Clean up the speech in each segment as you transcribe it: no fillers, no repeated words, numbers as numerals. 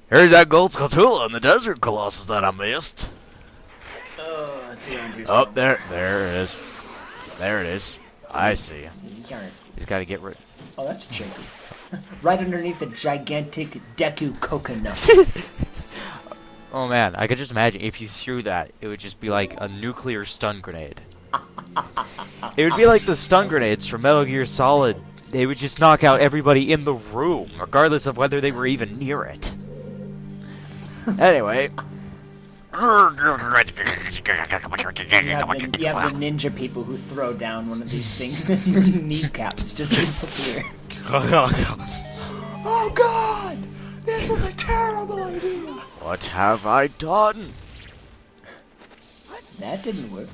Here's that gold Skulltula and the desert colossus that I missed. Oh, it's Andrew. Oh, there it is. There it is. I see. Yarn. He's got to get rid. Oh, that's tricky. Right underneath the gigantic Deku coconut. Oh man, I could just imagine if you threw that, it would just be like a nuclear stun grenade. It would be like the stun grenades from Metal Gear Solid. They would just knock out everybody in the room, regardless of whether they were even near it. Anyway. You have the ninja people who throw down one of these things and their kneecaps just disappear. Oh god! This was a terrible idea! What have I done? That didn't work.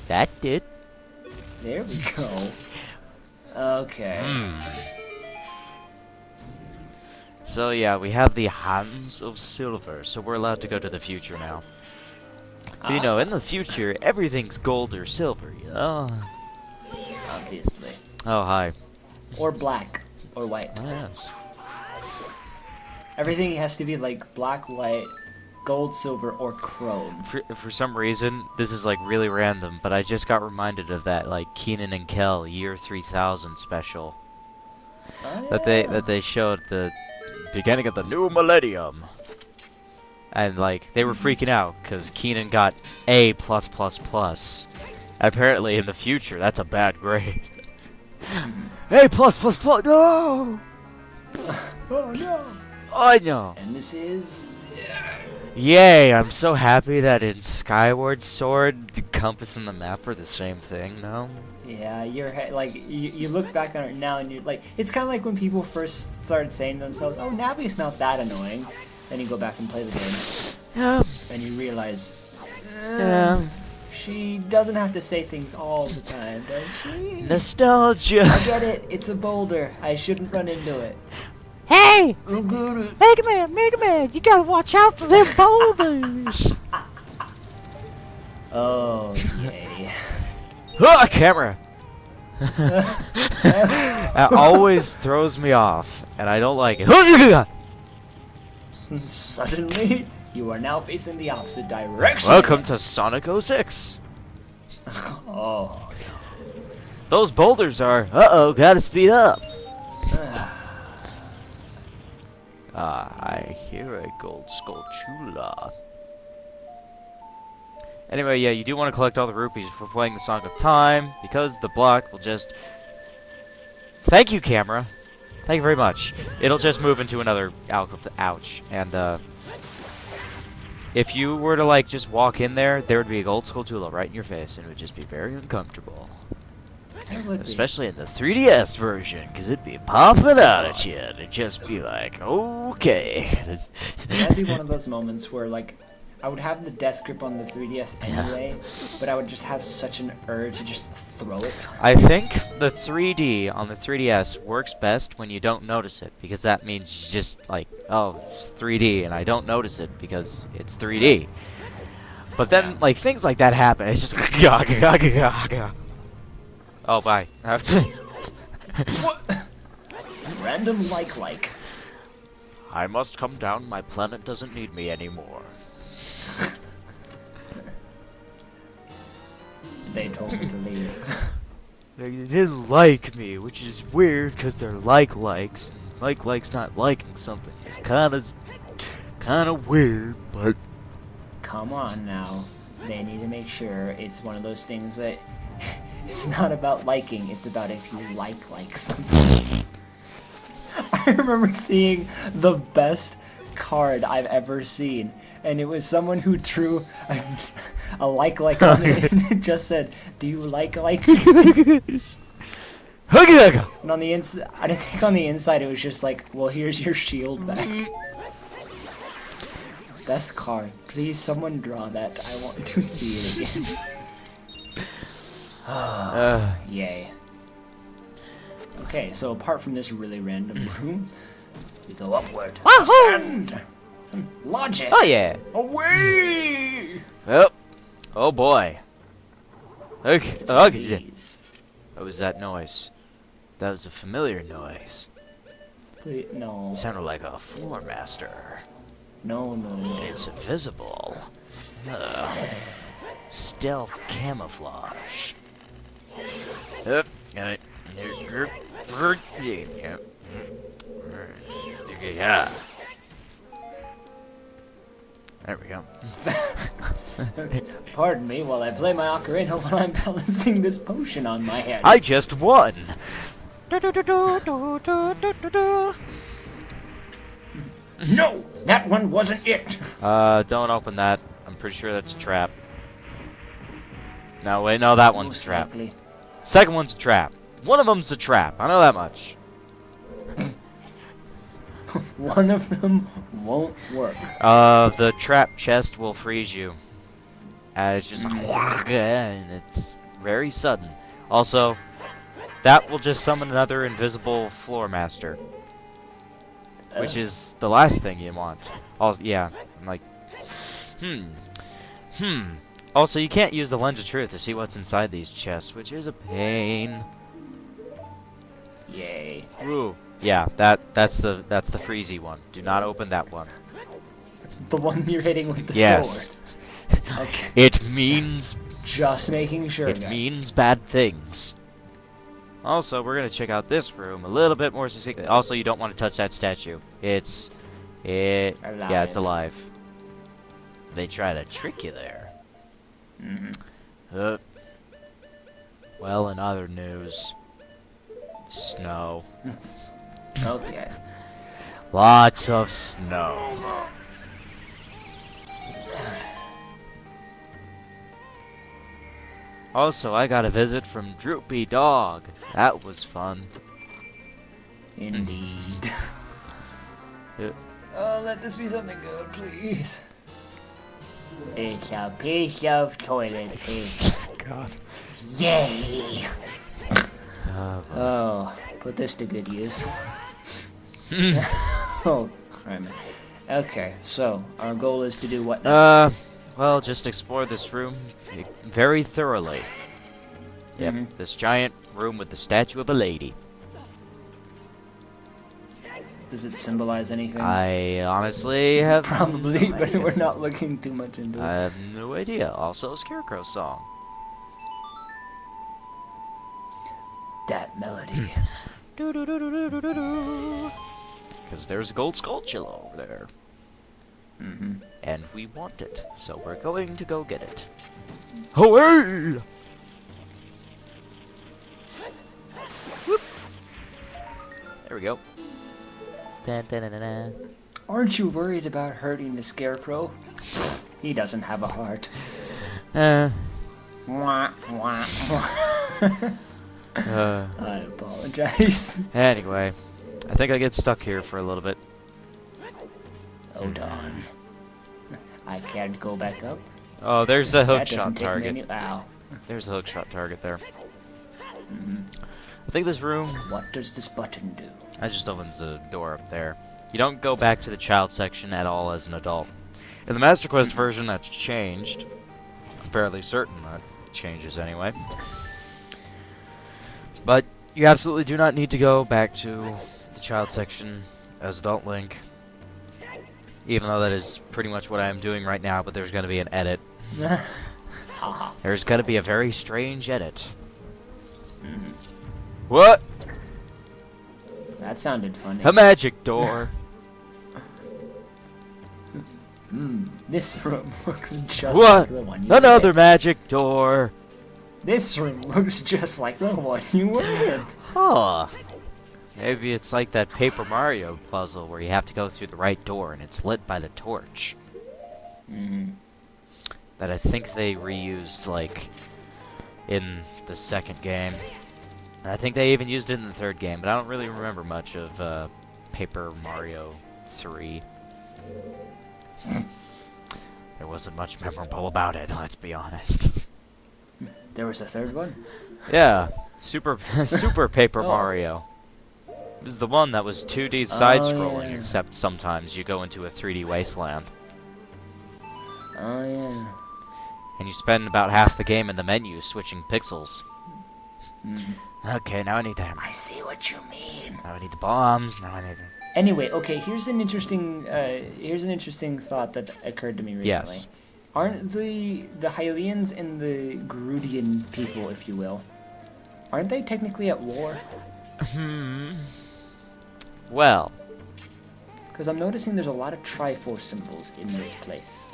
That did. There we go. Okay. So yeah, we have the Hands of Silver, so we're allowed to go to the future now. But, you know, in the future, everything's gold or silver, you know? Obviously. Oh, hi. Or black. Or white. Oh, yes. Everything has to be like black, white, gold, silver, or chrome. For some reason, this is like really random, but I just got reminded of that like Keenan and Kel Year 3000 special Oh, that they showed at the beginning of the new millennium, and like they were freaking out because Keenan got A+++. Apparently, in the future, that's a bad grade. A+++. No. Oh no! I know. And this is... Yay! I'm so happy that in Skyward Sword, the compass and the map are the same thing now. Yeah, like, you look back on it now and you're like... It's kind of like when people first started saying to themselves, oh, Navi's not that annoying. Then you go back and play the game. Yeah. And you realize... Yeah. She doesn't have to say things all the time, does she? Nostalgia. I get it. It's a boulder. I shouldn't run into it. Hey! I get it. Mega Man, you gotta watch out for them boulders! Oh, yay. Ah, camera! That always throws me off, and I don't like it. Suddenly, you are now facing the opposite direction. Welcome to Sonic 06. Oh. Those boulders are... Uh-oh, gotta speed up. I hear a gold Skulltula. Anyway, yeah, you do want to collect all the rupees for playing the Song of Time, because the block will just... Thank you, camera. Thank you very much. It'll just move into another ouch. And, if you were to, like, just walk in there, there would be a gold Skulltula right in your face, and it would just be very uncomfortable. Especially in the 3DS version, because it'd be popping out at you, and it'd just be like, okay. That'd be one of those moments where, like, I would have the death grip on the 3DS anyway, but I would just have such an urge to just throw it. I think the 3D on the 3DS works best when you don't notice it, because that means you just, like, oh, it's 3D, and I don't notice it because it's 3D. But then, like, things like that happen, it's just... Oh, bye. What? Random like. I must come down. My planet doesn't need me anymore. They told me to leave. They didn't like me, which is weird because they're likes. Likes not liking something. It's kind of weird, but Come on now. They need to make sure it's one of those things that it's not about liking, it's about if you like something. I remember seeing the best card I've ever seen, and it was someone who drew a like on it, and it just said, "Do you like?" And on the inside, I think on the inside it was just like, "Well, here's your shield back." Best card. Please, someone draw that. I want to see it again. Yay. Okay, so apart from this really random room, we go upward. Ascend! Logic! oh yeah. Away! Oh boy. Okay. It's Okay. please. What was that noise? That was a familiar noise. Please, no. Sounded like a floor master. No, no, no. It's invisible. Stealth camouflage. Yep. Got it. Yeah. There we go. Pardon me while I play my ocarina while I'm balancing this potion on my head. I just won. No! That one wasn't it! Don't open that. I'm pretty sure that's a trap. No, wait, no, that one's a Most trap. likely. Second one's a trap. One of them's a trap. I know that much. One of them won't work. The trap chest will freeze you. It's just and it's very sudden. Also, that will just summon another invisible floor master, which is the last thing you want. Also, yeah, I'm like, Also, you can't use the lens of truth to see what's inside these chests, which is a pain. Yay. Ooh. Yeah, that's the freezy one. Do not open that one. The one you're hitting with the Yes. sword. Okay. It means Just making sure. it guys. means bad things. Also, we're gonna check out this room a little bit more succinctly. Also, you don't want to touch that statue. Yeah, it's alive. They try to trick you there. Well, in other news, snow. Okay. Lots of snow. Also, I got a visit from Droopy Dog. That was fun. Indeed. Oh, let this be something good, please. It's a piece of toilet paper. God. Yay! Oh, put this to good use. Oh, crap. Okay, so our goal is to do what now? Well, just explore this room very thoroughly. Yep, this giant room with the statue of a lady. Does it symbolize anything? I honestly have Probably, no but idea. we're not looking too much into I it. have no idea. Also, a Scarecrow song. That melody. Because there's a gold Skulltula over there. And we want it, so we're going to go get it. Away! Whoop. There we go. Dun, dun, dun, dun, dun. Aren't you worried about hurting the Scarecrow? He doesn't have a heart. Uh, Wah, wah, wah. I apologize. Anyway, I think I get stuck here for a little bit. Hold on. I can't go back up. Oh, there's a That hookshot doesn't take target. many. Ow. There's a hookshot target there. I think this room... What does this button do? That just opens the door up there. You don't go back to the child section at all as an adult. In the Master Quest version, that's changed. I'm fairly certain that changes anyway. But you absolutely do not need to go back to the child section as adult Link. Even though that is pretty much what I am doing right now, but there's going to be an edit. Haha. There's going to be a very strange edit. What? That sounded funny. A magic door. This room looks just What? like the one you Another were magic door. in. This room looks just like the one you were in. Huh. Maybe it's like that Paper Mario puzzle where you have to go through the right door and it's lit by the torch. That I think they reused, like, in the second game. And I think they even used it in the third game, but I don't really remember much of Paper Mario 3. There wasn't much memorable about it, let's be honest. There was a third one? Yeah, Super Paper Oh. Mario. It was the one that was 2D side-scrolling, yeah. except sometimes you go into a 3D wasteland. Oh, yeah. And you spend about half the game in the menu switching pixels. Okay, now I need the hammer. I see what you mean. Now I need the bombs. Now I need the... Anyway, okay. Here's an interesting thought that occurred to me recently. Yes. Aren't the Hylians and the Gerudian people, if you will, aren't they technically at war? Well, Because I'm noticing there's a lot of Triforce symbols in this place.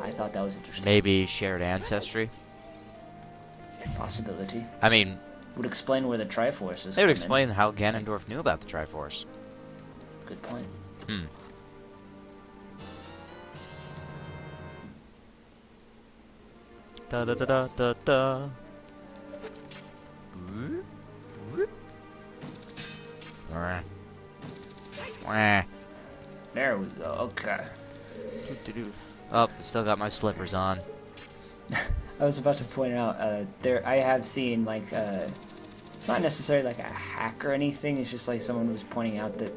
I thought that was interesting. maybe shared ancestry. Possibility. I mean, Would explain where the Triforce is. they would explain how Ganondorf knew about the Triforce. Good point. Da da da da da da. Wah. Wah. There we go. Okay. Oh, still got my slippers on. I was about to point out, I have seen, like, it's not necessarily like a hack or anything, it's just like someone was pointing out that,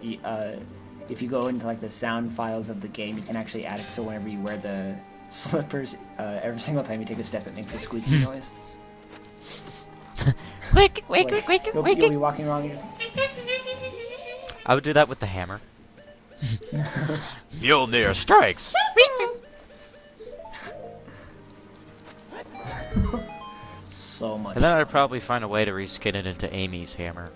if you go into, like, the sound files of the game, you can actually add it so whenever you wear the slippers, every single time you take a step, it makes a squeaky noise. Wake, So, like, you'll be walking along and just... I would do that with the hammer. Mjolnir strikes! So much. And then I'd probably find a way to reskin it into Amy's hammer.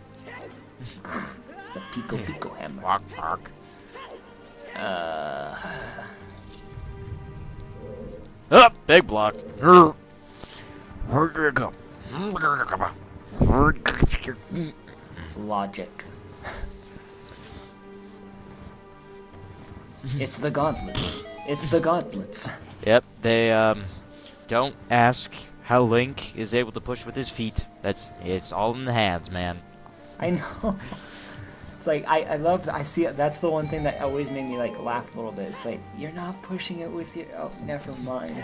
The Pico Pico hammer. Walk, walk. Up, big block. Logic. It's the gauntlets. It's the gauntlets. Yep, they don't ask how Link is able to push with his feet. It's all in the hands, man. I know. It's like I see it. That's the one thing that always made me like laugh a little bit. It's like you're not pushing it with your. Oh, never mind.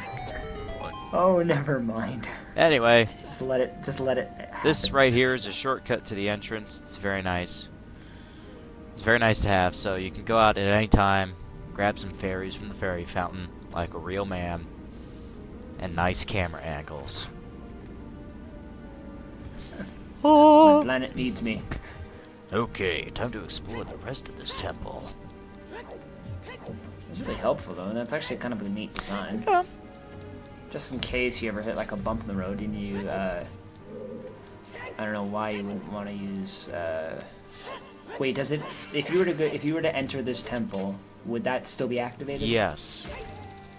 What? Oh, never mind. Anyway, Just let it. this happen. right here is a shortcut to the entrance. It's very nice. It's very nice to have, so you can go out at any time, grab some fairies from the fairy fountain like a real man, and nice camera angles. My planet needs me. Okay, time to explore the rest of this temple. It's really helpful though, and that's actually kind of a neat design. Yeah. Just in case you ever hit like a bump in the road and you, I don't know why you wouldn't want to use. Wait, does it? If you were to enter this temple, would that still be activated? Yes.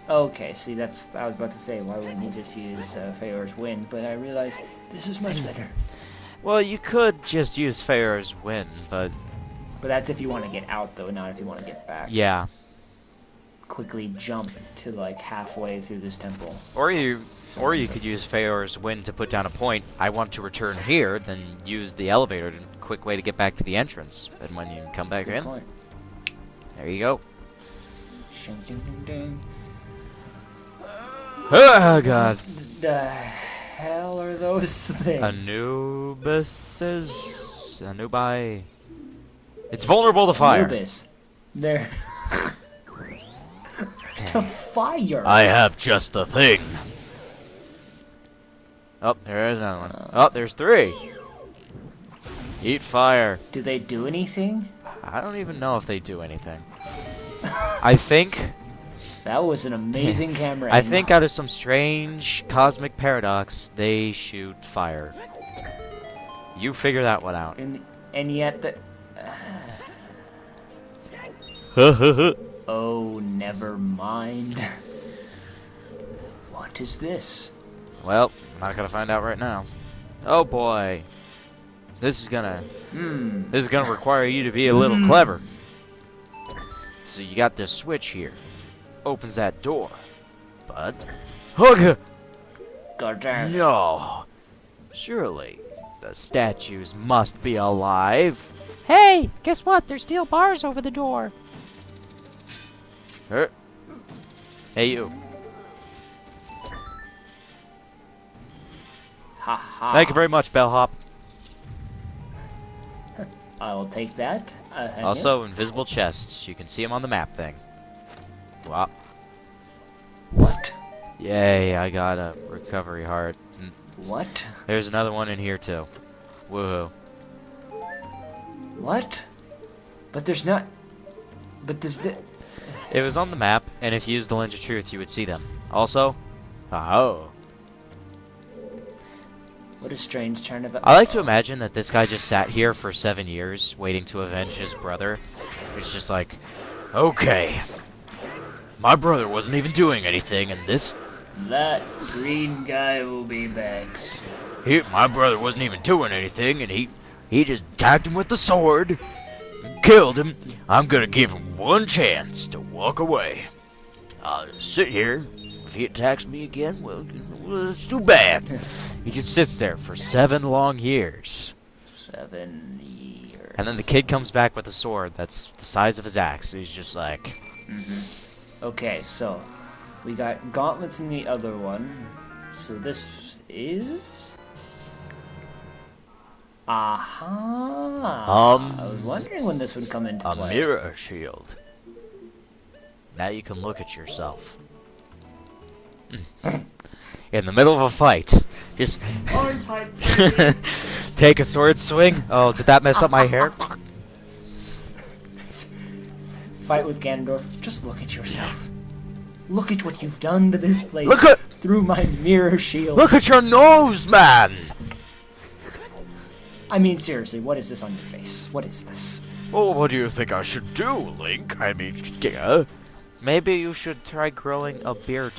Okay, see, I was about to say, why wouldn't you just use Feyor's Wind? But I realized this is much better. Well, you could just use Fair's Wind, but But that's if you want to get out, though, not if you want to get back. yeah. Quickly jump to like halfway through this temple. Or you could use Faor's Wind to put down a point. I want to return here, then use the elevator, quick way to get back to the entrance. And when you come back Good in, point. there you go. Ding, ding, ding, ding. Oh god. What the hell are those things? Anubi. It's vulnerable to fire. Anubis. They're to fire. I have just the thing. Oh, there is another one. Oh, there's three. Eat fire. Do they do anything? I don't even know if they do anything. I think That was an amazing camera. I aim. think out of some strange cosmic paradox, they shoot fire. You figure that one out. And yet the. Oh, never mind. What is this? Well, I'm not gonna find out right now. Oh boy, this is gonna require you to be a little clever. So you got this switch here, opens that door, but hug. God damn. No, surely the statues must be alive. Hey, guess what? There's steel bars over the door. Hey you. Ha ha. Thank you very much, Bellhop. I will take that. Thank Also, invisible chests. You can see them on the map thing. Wow. you. What? Yay, I got a recovery heart. What? There's another one in here, too. Woohoo. What? But there's not. But there's the. It was on the map, and if you used the Lens of Truth, you would see them. Also, oh. What a strange turn of. I like to imagine that this guy just sat here for 7 years, waiting to avenge his brother. He's just like, okay, my brother wasn't even doing anything, and this. That green guy will be back. My brother wasn't even doing anything, and he just attacked him with the sword, and killed him. I'm gonna give him one chance to walk away. I'll just sit here. If he attacks me again, well, it's too bad. He just sits there for 7 long years. 7 years. And then the kid comes back with a sword that's the size of his axe. He's just like... Okay, so we got gauntlets in the other one. So this is... Aha! I was wondering when this would come into play. A mirror shield. Now you can look at yourself. In the middle of a fight. Just take a sword swing. Oh, did that mess up my hair? Fight with Ganondorf. Just look at yourself. Look at what you've done to this place. Look at through my mirror shield. Look at your nose, man. I mean, seriously, what is this on your face? What is this? Well, what do you think I should do, Link? I mean, yeah. Maybe you should try growing a beard.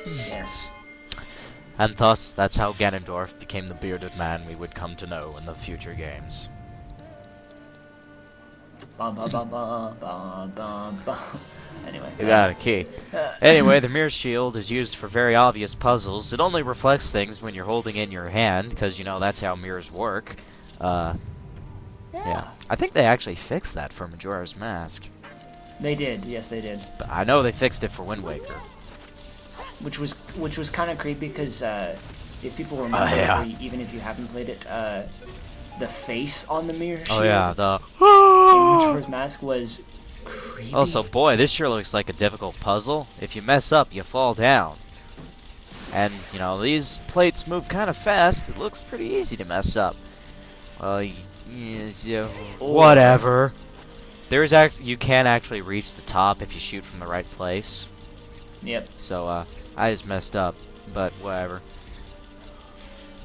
Yes. And thus, that's how Ganondorf became the bearded man we would come to know in the future games. Anyway. You got a key. Anyway, the mirror shield is used for very obvious puzzles. It only reflects things when you're holding it in your hand, because, you know, that's how mirrors work. Yeah. I think they actually fixed that for Majora's Mask. They did, yes they did. But I know they fixed it for Wind Waker. Which was kind of creepy because if people remember, even if you haven't played it, the face on the mirror shield yeah, the in Majora's Mask was creepy. Also, boy, this sure looks like a difficult puzzle. If you mess up, you fall down. And, you know, these plates move kind of fast. It looks pretty easy to mess up. Well, yeah, whatever. You can actually reach the top if you shoot from the right place. Yep. So, I just messed up, but whatever.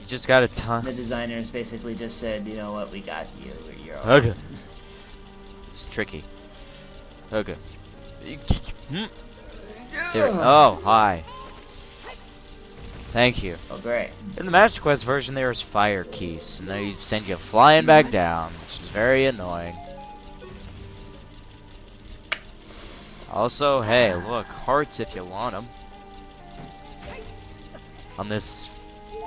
You just got a ton. The designers basically just said, you know what, we got you. You're all Okay. It's tricky. Okay. Oh, hi. Thank you. Oh, great. In the Master Quest version, there's fire keys, and they send you flying back down, which is very annoying. Also, hey, look, hearts if you want them. On this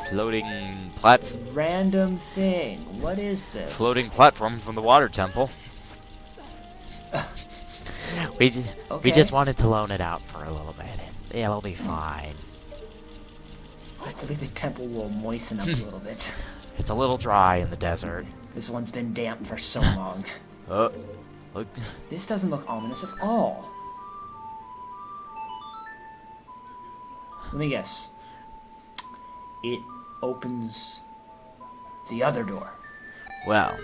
floating platform. Random thing. What is this? Floating platform from the Water Temple. We just wanted to loan it out for a little bit. It'll be fine. Hopefully the temple will moisten up a little bit. It's a little dry in the desert. This one's been damp for so long. Look. This doesn't look ominous at all. Let me guess. It opens the other door. Well,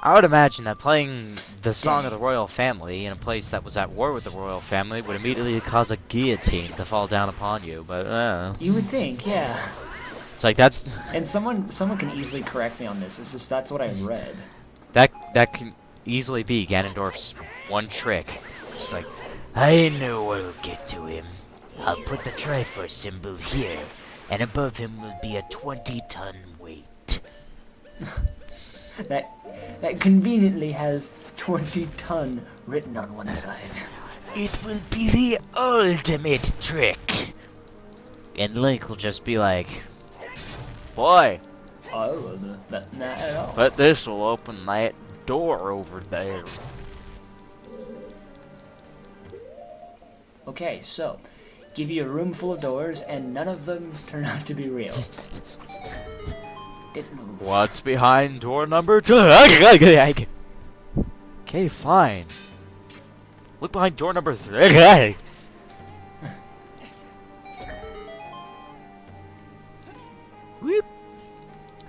I would imagine that playing the Song of the Royal Family in a place that was at war with the Royal Family would immediately cause a guillotine to fall down upon you, but You would think, yeah. It's like that's... And someone can easily correct me on this. It's just that's what I read. That can easily be Ganondorf's one trick. Just like, I know what'll get to him. I'll put the Triforce symbol here, and above him will be a 20-ton weight. That conveniently has 20-ton written on one side. It will be the ultimate trick. And Link will just be like, boy, Oh, not at all. but this will open that door over there. Okay, so give you a room full of doors, and none of them turn out to be real. Didn't move. What's behind door number 2? Okay, fine. Look behind door number 3. Whoop.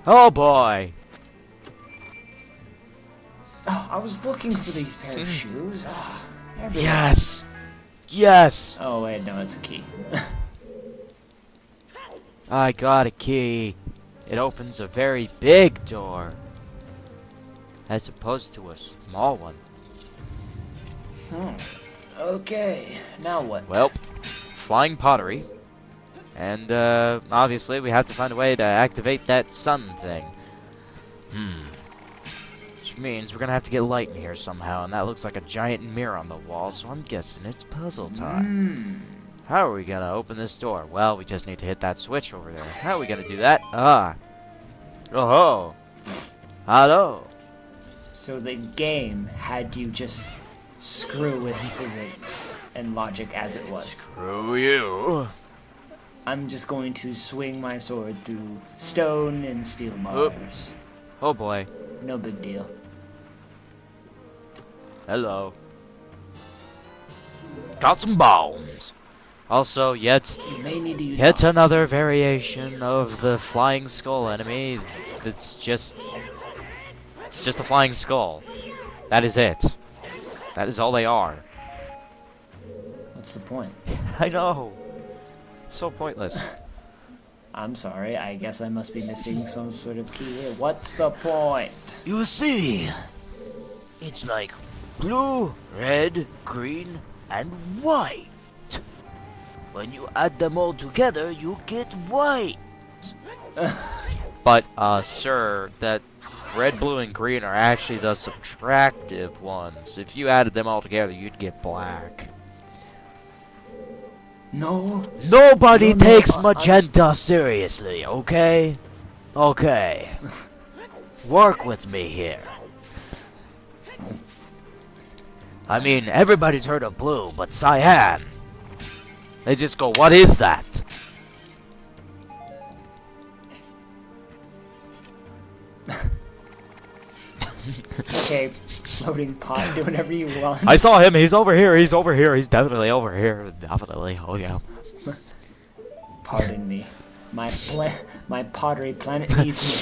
Oh boy. Oh, I was looking for these pair of shoes. Oh, everywhere. Yes! Yes! Oh, wait, no, it's a key. I got a key. It opens a very big door. As opposed to a small one. Okay, now what? Well, flying pottery. And, obviously we have to find a way to activate that sun thing. Which means we're gonna have to get light in here somehow, and that looks like a giant mirror on the wall, so I'm guessing it's puzzle time. How are we gonna open this door? Well, we just need to hit that switch over there. How are we gonna do that? Ah. Oh-ho. Hello. So the game had you just screw with physics and logic as it was. Screw you. I'm just going to swing my sword through stone and steel bars. Oh boy. No big deal. Hello. Got some bones. Also, yet You may need to use another variation of the flying skull enemy. It's just a flying skull. That is it. That is all they are. What's the point? I know. It's so pointless. I'm sorry, I guess I must be missing some sort of key here. What's the point? You see, it's like blue, red, green, and white. When you add them all together, you get white. But, sir, that red, blue, and green are actually the subtractive ones. If you added them all together, you'd get black. No. Nobody No, takes I- magenta seriously, okay? Okay. Work with me here. I mean, everybody's heard of blue, but cyan. They just go, what is that? Okay, floating pot, do whatever you want. I saw him. He's over here. He's over here. He's definitely over here. Definitely. Oh yeah. Pardon me. My pottery planet needs me.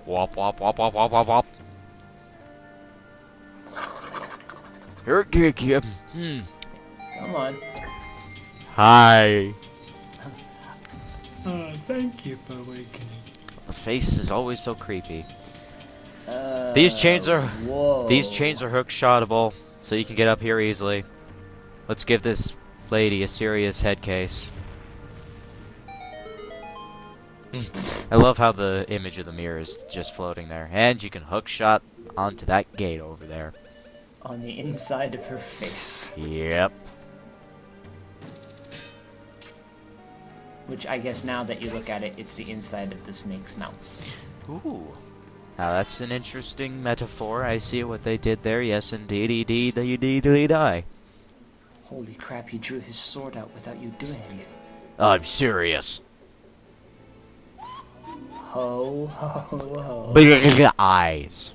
Wop wop wop wop wop wop wop. Here, kid. Come on. Hi. Thank you for waking. The face is always so creepy. These chains are hook shotable, so you can get up here easily. Let's give this lady a serious head case. I love how the image of the mirror is just floating there. And you can hook shot onto that gate over there. On the inside of her face. Yep. Which I guess now that you look at it, it's the inside of the snake's mouth. Ooh. Now that's an interesting metaphor. I see what they did there. Yes, indeed, I. Holy crap, he drew his sword out without you doing anything. I'm serious. Ho, ho, ho. Big eyes.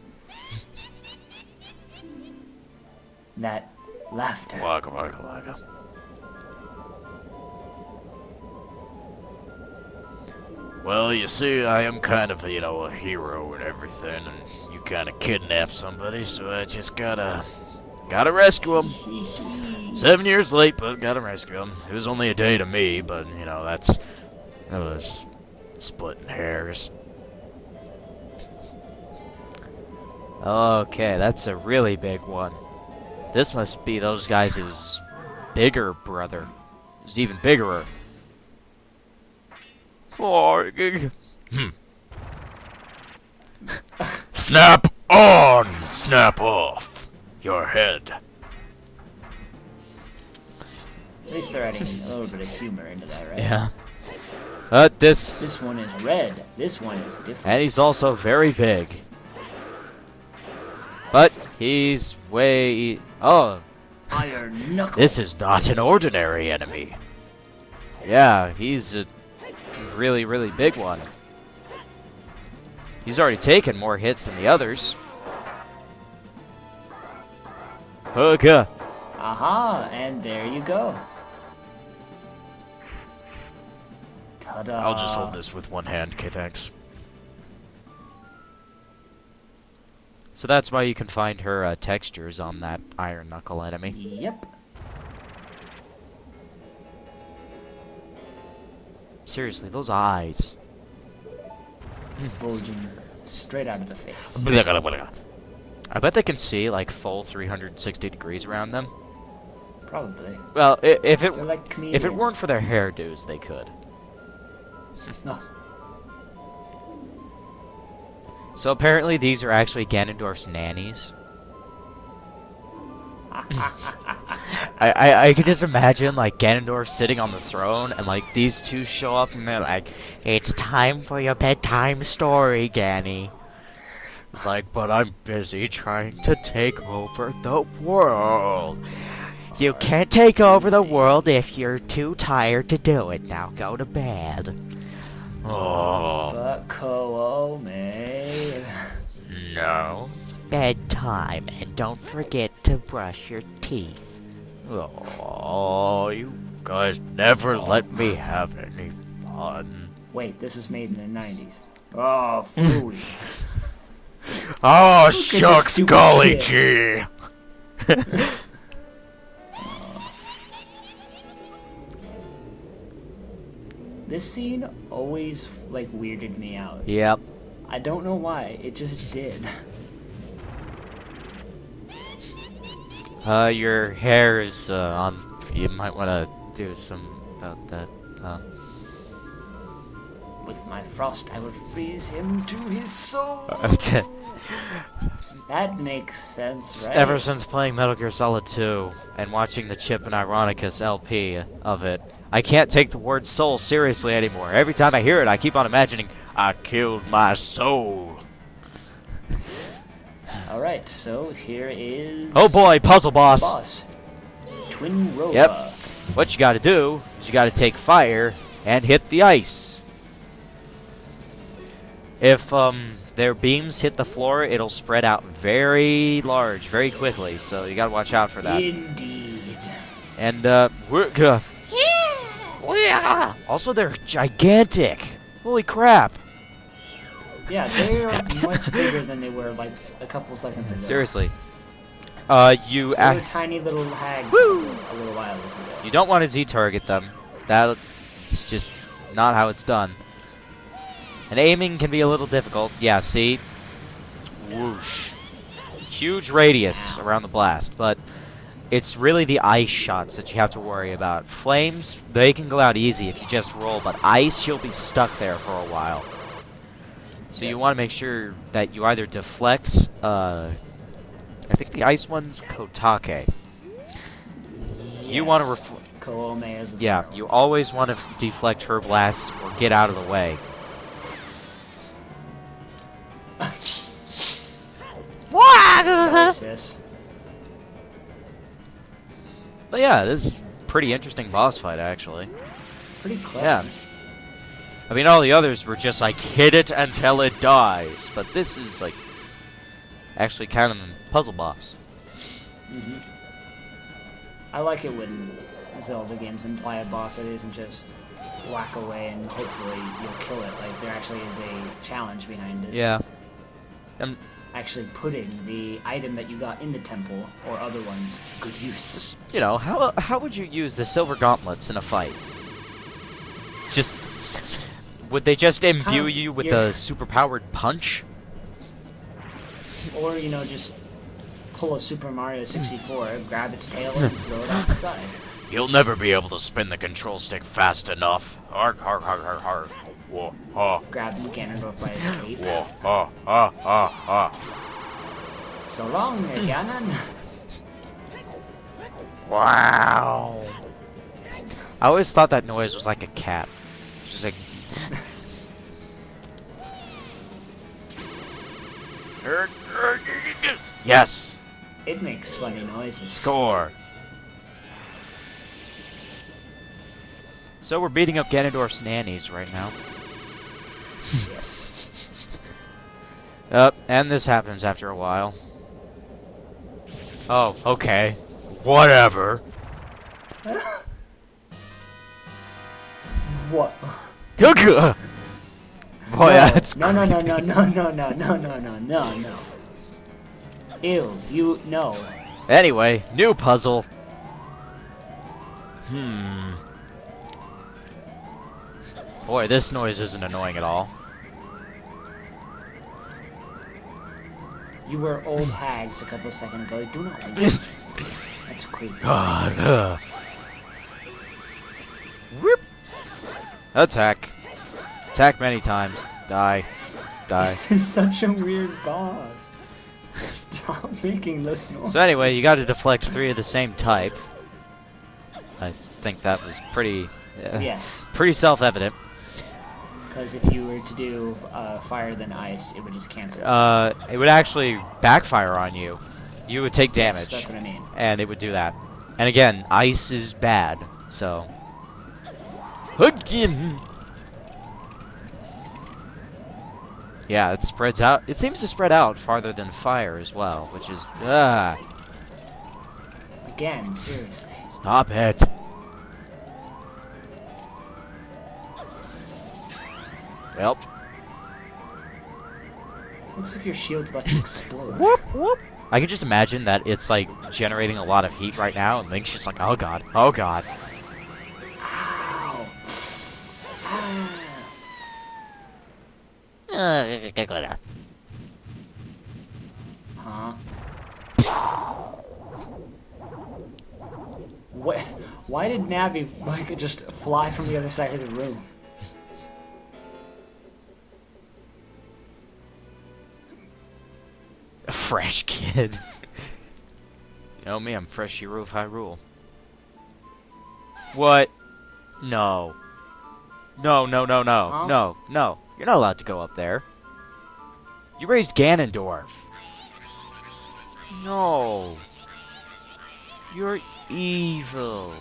That laughter. Waka waka waka. Well, you see, I am kind of, a hero and everything, and you kind of kidnapped somebody, so I just gotta rescue him. 7 years late, but gotta rescue him. It was only a day to me, but, that was splitting hairs. Okay, that's a really big one. This must be those guys' bigger brother. It's even biggerer. Snap on, snap off your head. At least they're adding a little bit of humor into that, right? Yeah. This one is red. This one is different. And he's also very big. But he's way... Oh, Iron Knuckle. this is not an ordinary enemy. Yeah, he's a really, really big one. He's already taken more hits than the others. Hooga. Aha, and there you go. Ta-da. I'll just hold this with one hand, K-Tanks. So that's why you can find her textures on that iron knuckle enemy. Yep. Seriously, those eyes. Bulging straight out of the face. I bet they can see like full 360 degrees around them. Probably. Well, if They're like comedians. it weren't for their hairdos, they could. No. So apparently these are actually Ganondorf's nannies. I could just imagine like Ganondorf sitting on the throne and like these two show up and they're like, "It's time for your bedtime story, Ganny." It's like, "But I'm busy trying to take over the world." "You can't take over the world if you're too tired to do it. Now go to bed." Oh. But Koome. No. Bedtime, and don't forget to brush your teeth. Oh, you guys never let me have any fun. Wait, this was made in the 90s. Oh, phooey. Oh, Look at this shucks, stupid golly kid. gee. This scene always, like, weirded me out. Yep. I don't know why, it just did. Your hair is, on... You might want to do some about that, With my frost, I will freeze him to his soul. That makes sense, right? Ever since playing Metal Gear Solid 2 and watching the Chip and Ironicus LP of it, I can't take the word soul seriously anymore. Every time I hear it, I keep on imagining, I killed my soul. Alright, so here is... Oh boy, puzzle boss. Boss. Twin Roba. Yep. What you gotta do is you gotta take fire and hit the ice. If, their beams hit the floor, it'll spread out very large, very quickly, so you gotta watch out for that. Indeed. And, also, they're gigantic. Holy crap. Yeah, they are much bigger than they were, like, a couple seconds ago. Seriously. They were tiny little hags a little while ago. You don't want to Z-target them. That's just not how it's done. And aiming can be a little difficult. Yeah, see? Whoosh. Huge radius around the blast, but it's really the ice shots that you have to worry about. Flames, they can go out easy if you just roll, but ice, you'll be stuck there for a while. So you want to make sure that you either deflect, I think the ice one's Kotake. You want to Koome as yeah, you always want to deflect her blasts or get out of the way. Sorry, sis. But yeah, this is a pretty interesting boss fight, actually. Pretty clever. Yeah. I mean, all the others were just like, hit it until it dies. But this is, like, actually kind of a puzzle boss. Mm-hmm. I like it when Zelda games imply a boss that isn't just whack away and hopefully you'll kill it. Like, there actually is a challenge behind it. Yeah. Actually putting the item that you got in the temple or other ones to good use. You know, how would you use the silver gauntlets in a fight? Just... Would they just imbue you with a superpowered punch? Or, you know, just pull a Super Mario 64, grab its tail, and throw it off the side. You'll never be able to spin the control stick fast enough. Arg, arg, arg, arg, arg. Whoa, ha. Grab Ganondorf by his cape. Whoa, ha, ha, ha, ha. So long, Ganon. Wow. I always thought that noise was like a cat. Just like... Yes! It makes funny noises. Score! So we're beating up Ganondorf's nannies right now. Yes. And this happens after a while. Oh, okay. Whatever. What? Boy, that's no. Ew, you, no. Anyway, new puzzle. Boy, this noise isn't annoying at all. You were old hags a couple seconds ago. Do not leave. That's creepy. God. Whoop. Attack. Attack many times. Die. Die. This is such a weird boss. Stop making this noise. So anyway, you got to deflect 3 of the same type. I think that was pretty... Yes. Pretty self-evident. Because if you were to do fire then ice, it would just cancel. It would actually backfire on you. You would take damage. Yes, that's what I mean. And it would do that. And again, ice is bad, so... Yeah, it spreads out. It seems to spread out farther than fire as well, which is... Again, seriously. Stop it. Well. Looks like your shield's about to explode. Whoop, whoop. I can just imagine that it's like generating a lot of heat right now, and Link's just like, oh god, oh god. Ow. Huh? What? Why did Navi like just fly from the other side of the room? A fresh kid. You know me, I'm fresh hero of Hyrule. What? No. No, no, no, no. Huh? No, no. You're not allowed to go up there. You raised Ganondorf. No. You're evil.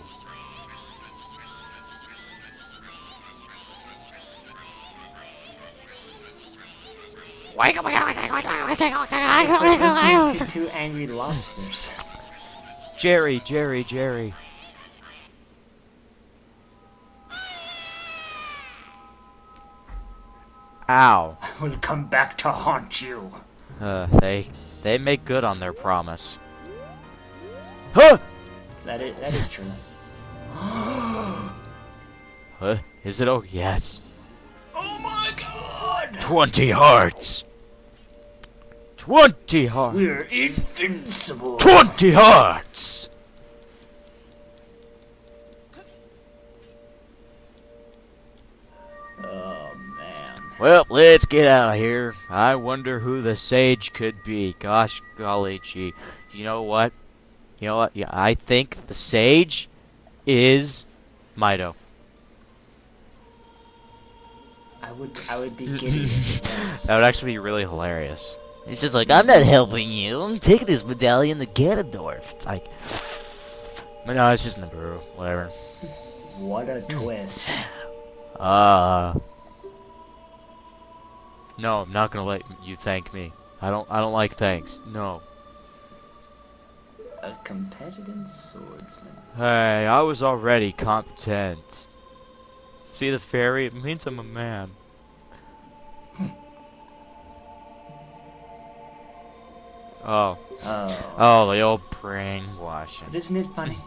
It's like listening to two angry lobsters. Jerry, Jerry, Jerry. Ow. I will come back to haunt you. They make good on their promise. Huh! That is true. Huh? Is it? Oh, yes. Oh my god! 20 hearts! 20 hearts! We're invincible! 20 hearts! Oh man. Well, let's get out of here. I wonder who the sage could be. Gosh golly gee. You know what? You know what? Yeah, I think the sage is Mido. I would be giddy if it was. That would actually be really hilarious. He's just like, I'm not helping you. I'm taking this medallion to Ganondorf. It's like, but no, it's just Naboo. Whatever. What a twist. No, I'm not gonna let you thank me. I don't like thanks. No. A competitive swordsman. Hey, I was already competent. See the fairy? It means I'm a man. Oh. Oh. Oh, the old brainwashing. But isn't it funny?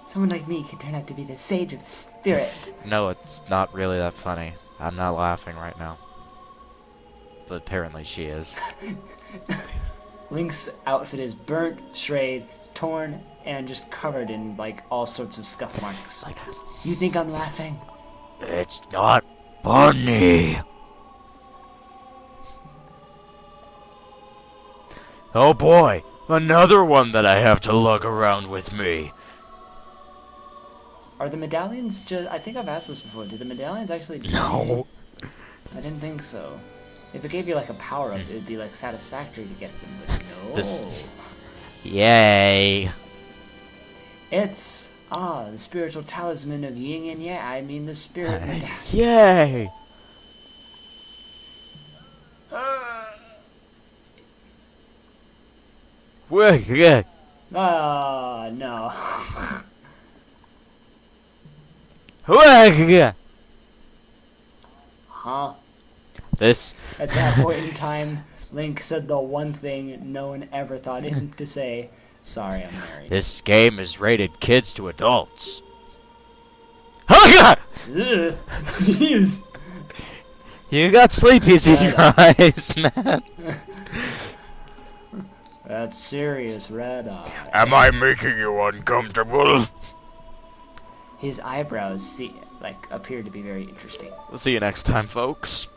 Someone like me can turn out to be the sage of spirit. No, it's not really that funny. I'm not laughing right now. But apparently she is. Link's outfit is burnt, frayed, torn, and just covered in like all sorts of scuff marks. Like, You think I'm laughing? it's not funny. Oh boy, another one that I have to lug around with me. Are the medallions just... I think I've asked this before. Do the medallions actually... No. I didn't think so. If it gave you like a power-up, it would be like satisfactory to get them, but no. This- Yay. It's... the spiritual talisman of yin and yang. I mean the spirit medallion. Yay. Well, yeah. No. Well, yeah. Huh? This. At that point in time, Link said the one thing no one ever thought him to say. Sorry, I'm married. This game is rated kids to adults. Oh god! Ugh, jeez. You got sleepies in your eyes, man. That's serious, red eye. Am I making you uncomfortable? His eyebrows appear to be very interesting. We'll see you next time, folks.